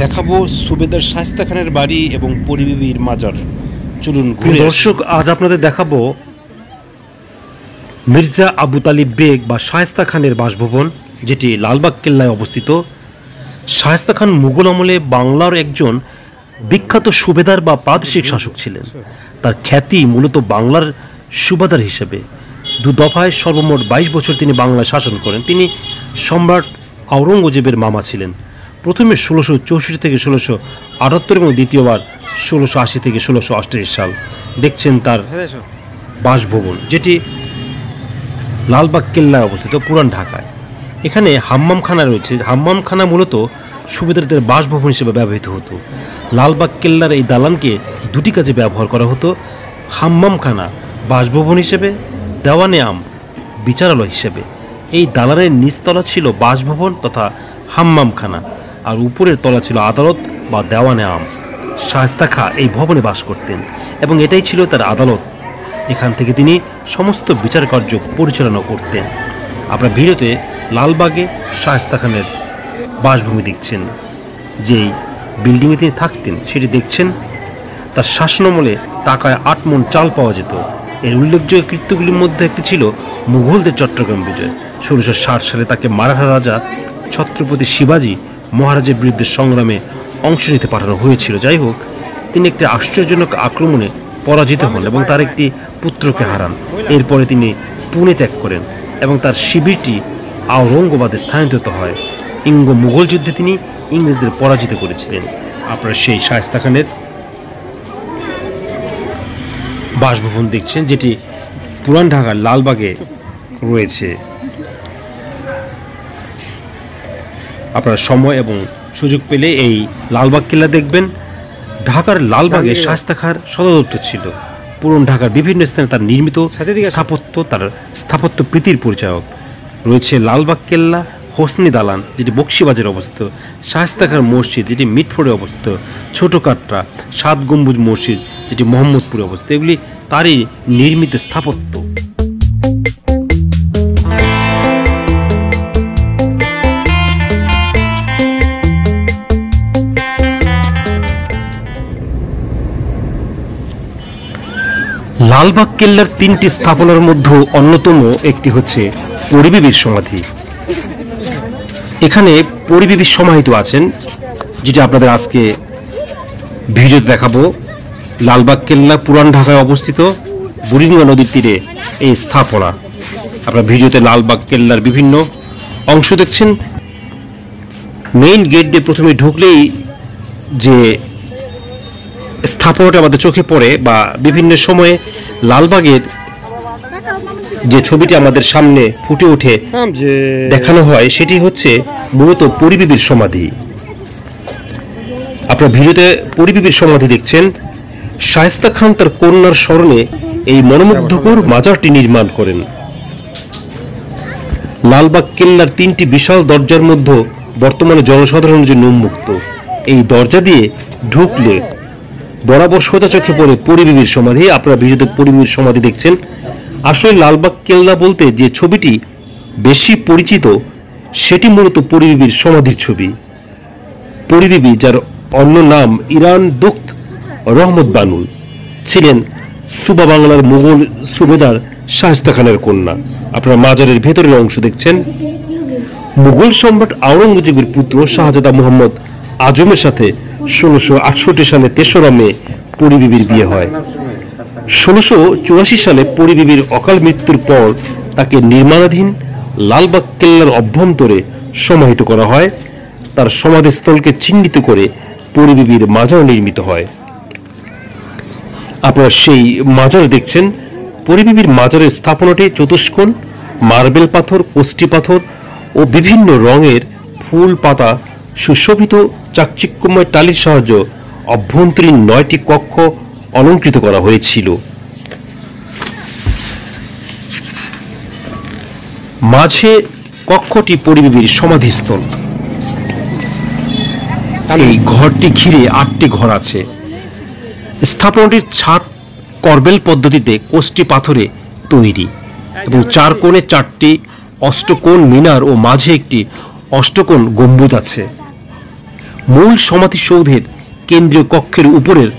দেখাবো সুবেদার শায়েস্তা খানের বাড়ি এবং পরিবিবির মাজার। চলুন ঘুরে দর্শক, আজ আপনাদের দেখাবো মির্জা আবু তালিব বেগ বা শায়েস্তা খানের বাসভবন, যেটি লালবাগ কেল্লায় অবস্থিত। শায়েস্তা খান মুঘল আমলে বাংলার একজন বিখ্যাত সুবেদার বা প্রাদেশিক শাসক ছিলেন। তার খ্যাতি মূলত বাংলার সুবাদার হিসেবে। দু দফায় সর্বমোট 22 বছর তিনি বাংলায় শাসন করেন। তিনি সম্রাট আওরঙ্গজেবের মামা ছিলেন। প্রথমে 1664 থেকে 1678 এবং দ্বিতীয়বার 1680 থেকে 1688 সাল। দেখছেন তার বাসভবন, যেটি লালবাগ কেল্লায় অবস্থিত পুরান ঢাকায়। এখানে হাম্মামখানা রয়েছে। হাম্মামখানা মূলত সুবেদারদের বাসভবন হিসেবে ব্যবহৃত হতো। লালবাগ কেল্লার এই দালানকে দুটি কাজে ব্যবহার করা হতো: হাম্মামখানা বাসভবন হিসেবে, দেওয়ানে আম বিচারালয় হিসেবে। এই দালানের নিচতলা ছিল বাসভবন তথা হাম্মামখানা, আর উপরের তলা ছিল আদালত বা দেওয়ানে আম। শায়েস্তা খাঁ এই ভবনে বাস করতেন এবং এটাই ছিল তার আদালত। এখান থেকে তিনি সমস্ত বিচার কার্য পরিচালনা করতেন। আপনার ভিডিওতে লালবাগে শায়েস্তা খানের বাসভূমি দেখছেন। যেই বিল্ডিংয়ে তিনি থাকতেন সেটি দেখছেন। তার শাসনামলে টাকায় 8 মণ চাল পাওয়া যেত। এর উল্লেখযোগ্য কৃত্যগুলির মধ্যে একটি ছিল মুঘলদের চট্টগ্রাম বিজয়। 1660 সালে তাকে মারাঠা রাজা ছত্রপতি শিবাজী মহারাজের বিরুদ্ধে সংগ্রামে অংশ নিতে পাঠানো হয়েছিল। যাই হোক, তিনি একটি আশ্চর্যজনক আক্রমণে পরাজিত হন এবং তার একটি পুত্রকে হারান। এরপরে তিনি পুনে ত্যাগ করেন এবং তার শিবিরটি আওরঙ্গাবাদে স্থানান্তরিত হয়। ইঙ্গ মুঘল যুদ্ধে তিনি ইংরেজদের পরাজিত করেছিলেন। আপনারা সেই শায়েস্তা খানের বাসভবন দেখছেন, যেটি পুরান ঢাকার লালবাগে রয়েছে। আপনারা সময় এবং সুযোগ পেলে এই লালবাগ কেল্লা দেখবেন। ঢাকার লালবাগে শায়েস্তা খাঁর সদর দপ্তর ছিল। পুরান ঢাকার বিভিন্ন স্থানে তার নির্মিত স্থাপত্য তার স্থাপত্য প্রীতির পরিচায়ক। রয়েছে লালবাগ কেল্লা, হোসনি দালান যেটি বক্সিবাজারে অবস্থিত, শায়েস্তা খাঁর মসজিদ যেটি মিটফোর্ডে অবস্থিত, ছোট কাটরা, 7 গম্বুজ মসজিদ যেটি মোহাম্মদপুরে অবস্থিত। এগুলি তারই নির্মিত স্থাপত্য। লালবাগ কেল্লার 3টি স্থাপনার মধ্যে অন্যতম একটি হচ্ছে পরিবিবির সমাধি। এখানে পরিবিবি সমাহিত আছেন, যেটি আপনাদের আজকে ভিডিও দেখাবো। লালবাগ কেল্লা পুরান ঢাকায় অবস্থিত, বুড়িগঙ্গা নদীর তীরে এই স্থাপনা। আপনারা ভিডিওতে লালবাগ কেল্লার বিভিন্ন অংশ দেখছেন। মেইন গেট দিয়ে প্রথমে ঢুকলেই যে স্থাপনাটা আমাদের চোখে পড়ে বা বিভিন্ন সময়ে লালবাগের যে ছবিটি আমাদের সামনে ফুটে ওঠে দেখানো হয়, সেটি হচ্ছে মূলত পরিবিবির সমাধি। আপনারা ভিডিওতে পরিবিবির সমাধি দেখছেন। শায়েস্তা খান তার কন্যার স্মরণে এই মনোমুগ্ধকর মাজারটি নির্মাণ করেন। লালবাগ কেল্লার 3টি বিশাল দরজার মধ্যে বর্তমানে জনসাধারণের জন্য উন্মুক্ত। এই দরজা দিয়ে ঢুকলে বরাবর সোজা চোখে পড়ে পরিবিবির সমাধি। আপনারা ভিডিওতে পরিবিবির সমাধি দেখছেন। আসলে লালবাগ কেল্লা বলতে যে ছবিটি বেশি পরিচিত, সেটি মূলত পরিবিবির সমাধির ছবি। পরিবিবি, যার অন্য নাম ইরান দুখত রহমত বানুল, ছিলেন সুবা বাংলার মুঘল সুবেদার শায়েস্তা খানের কন্যা। আপনারা মাজারের ভেতরের অংশ দেখছেন। মুঘল সম্রাট আওরঙ্গজেবের পুত্র শাহজাদা মোহাম্মদ আজমের সাথে 1668 সালে 3রা মে পরিবিবির বিয়ে হয়। 1684 সালে পরিবিবির অকাল মৃত্যুর পর তাকে নির্মাণাধীন লালবাগ কেল্লার অভ্যন্তরে সমাহিত করা হয়। তার সমাধিস্থলকে চিহ্নিত করে পরিবিবির মাজার নির্মিত হয়। আপনারা সেই মাজার দেখছেন। পরিবিবির মাজারের স্থাপনাটি চতুষ্কোণ, মার্বেল পাথর, কোষ্টি পাথর ও বিভিন্ন রঙের ফুল পাতা সুশোভিত চাকচিক্যময় টালির সাহায্যে অভ্যন্তরীণ 9টি কক্ষ অলঙ্কৃত করা হয়েছিল। মাঝে কক্ষটি পরিবিবির সমাধিস্থল। এই ঘরটি ঘিরে 8টি ঘর আছে। স্থাপনাটির ছাদ করবেল পদ্ধতিতে কোষ্টি পাথরে তৈরি এবং 4 কোণে 4টি অষ্টকোণ মিনার ও মাঝে একটি অষ্টকোণ গম্বুজ আছে। মূল সমাধিসৌধের কেন্দ্রীয় কক্ষের উপরের